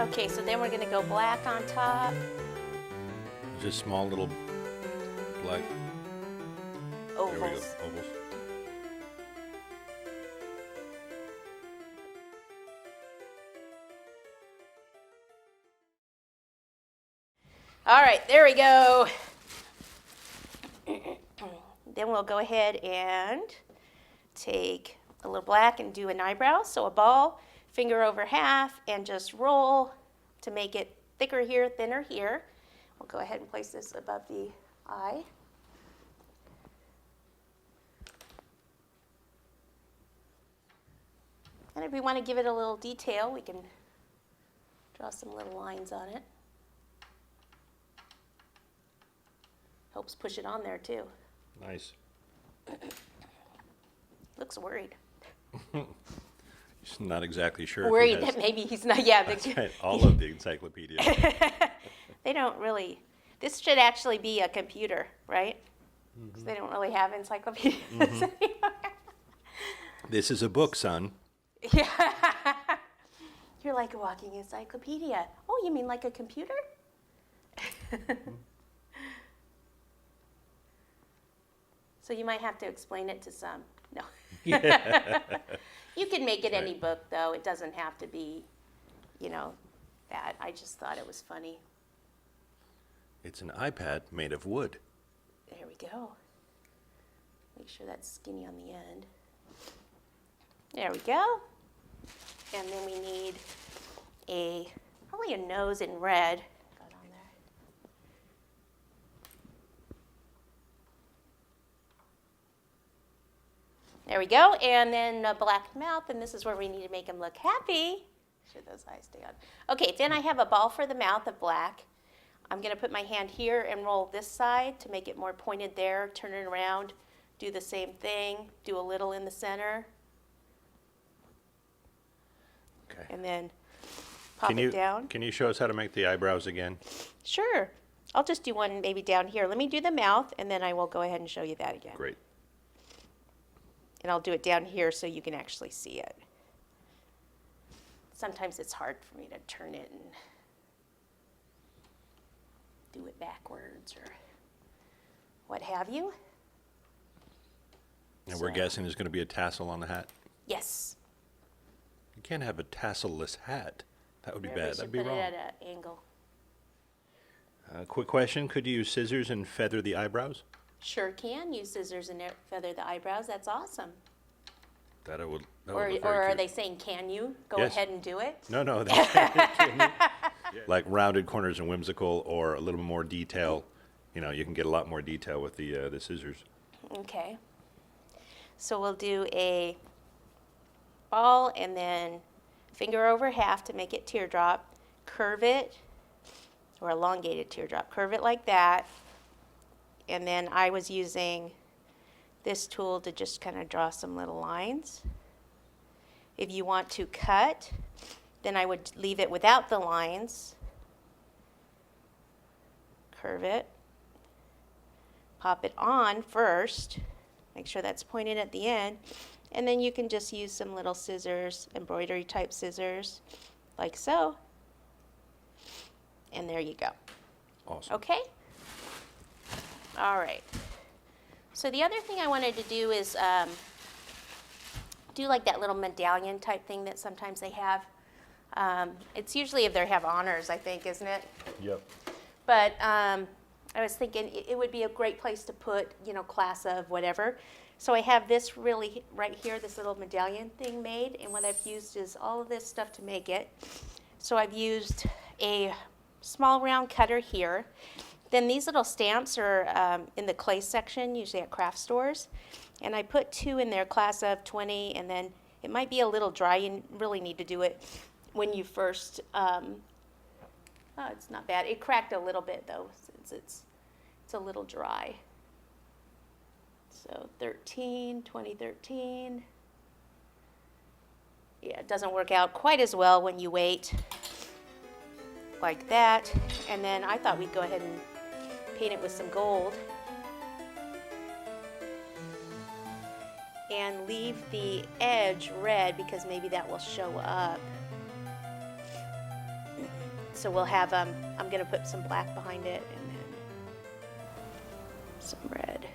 Okay, so then we're going to go black on top. Just small little black Ovals. There we go, ovals. All right, there we go. Then we'll go ahead and take a little black and do an eyebrow. So a ball, finger over half, and just roll to make it thicker here, thinner here. We'll go ahead and place this above the eye. And if we want to give it a little detail, we can draw some little lines on it. Helps push it on there too. Nice. Looks worried. He's not exactly sure. Worried if he has, that maybe he's not, yeah. That's right, all of the encyclopedia. They don't really, this should actually be a computer, right? Because they don't really have encyclopedias anymore. This is a book, son. Yeah. You're like a walking encyclopedia. Oh, you mean like a computer? So you might have to explain it to some. No. Yeah. You can make it That's any right. book, though. It doesn't have to be, that. I just thought it was funny. It's an iPad made of wood. There we go. Make sure that's skinny on the end. There we go. And then we need probably a nose in red. Got on there. There we go. And then a black mouth, and this is where we need to make him look happy. Should those eyes stay on? Okay, then I have a ball for the mouth of black. I'm going to put my hand here and roll this side to make it more pointed there. Turn it around, do the same thing, do a little in the center, Okay. and then pop it down. Can you show us how to make the eyebrows again? Sure. I'll just do one maybe down here. Let me do the mouth, and then I will go ahead and show you that again. Great. And I'll do it down here so you can actually see it. Sometimes it's hard for me to turn it and do it backwards or what have you. And we're guessing there's going to be a tassel on the hat. Yes. You can't have a tassel-less hat. That would be Maybe we bad. should That'd be put wrong. it at an angle. Quick question. Could you use scissors and feather the eyebrows? Sure can use scissors and feather the eyebrows. That's awesome. That would look Or very are cute. they saying, can you? Go Yes. ahead and do it. No, that's like rounded corners and whimsical, or a little more detail. You can get a lot more detail with the scissors. Okay. So we'll do a ball and then finger over half to make it teardrop. Curve it, or elongated teardrop. Curve it like that. And then I was using this tool to just kind of draw some little lines. If you want to cut, then I would leave it without the lines. Curve it. Pop it on first. Make sure that's pointed at the end. And then you can just use some little scissors, embroidery type scissors, like so. And there you go. Awesome. Okay? All right. So the other thing I wanted to do is do like that little medallion type thing that sometimes they have. It's usually if they have honors, I think, isn't it? Yep. But I was thinking it would be a great place to put, class of whatever. So I have this really right here, this little medallion thing made, and what I've used is all of this stuff to make it. So I've used a small round cutter here. Then these little stamps are in the clay section, usually at craft stores. And I put 2 in there, class of 20, and then it might be a little dry. You really need to do it when you first, it's not bad. It cracked a little bit though, since it's a little dry. So 2013. Yeah, it doesn't work out quite as well when you wait like that. And then I thought we'd go ahead and paint it with some gold. And leave the edge red because maybe that will show up. So we'll have, I'm gonna put some black behind it and then some red.